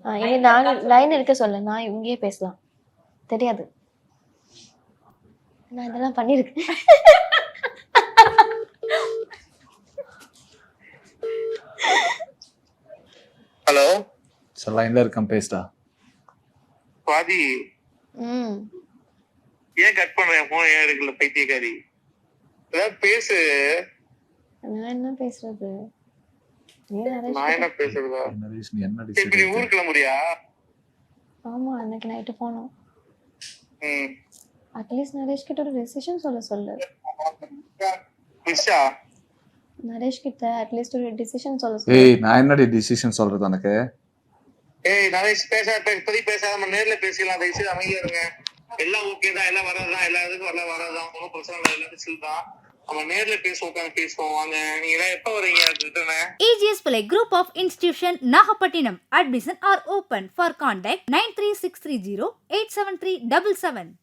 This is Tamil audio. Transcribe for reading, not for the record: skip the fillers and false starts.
இங்க நான் லைன் இருக்க சொல்ல, நான் இங்கேயே பேசலாம். தெரியாது. நான் இதெல்லாம் பண்ணியிருக்கேன். ஹலோ சார் லைன்ல இருக்கேன், பேசுடா. பாதி ம். ஏன் கட் பண்றேன்? போன் ஏன் எடுக்கல பைத்தியக்காரி? ஏதாவது பேசு. நான் என்ன பேசுறது? நீ நரேஷ் நான் என்ன கிட்ட- பேசுறதா? நரேஷ், நீ என்ன இப்ப நீ ஊருக்கு கிளம்புறியா? ஆமா, அன்னைக்கு நைட்டு போனோம். ம். அட்லீஸ்ட் நரேஷ் கிட்ட ஒரு டெசிஷன் சொல்ல சொல்லு. நிஷா நரேஷ் கிட்ட அட்லீஸ்ட் ஒரு டெசிஷன் சொல்ல சொல்லு. ஏய், நான் என்னடி டிசிஷன் சொல்றது உனக்கு? ஏய் நரேஷ் இப்போதைக்கு பேசாத, நம்ம நேர்ல பேசிக்கலாம். தயவுசெய்து அமைதியா இருங்க. எல்லாம் ஓகே தான், எல்லாம் வரதுதான், எல்லா இதுக்கும் வரலாம் வரதான், ஒன்றும் பிரச்சனை இல்லை, எல்லாரும் சில் தான். நம்ம நேர்ல உட்காந்து பேசுவோம். வாங்க, நீங்க எல்லாம் எப்ப வரீங்க? EGS Play Group of Institution Nagapattinam. Admission are open. For contact 93630 87377.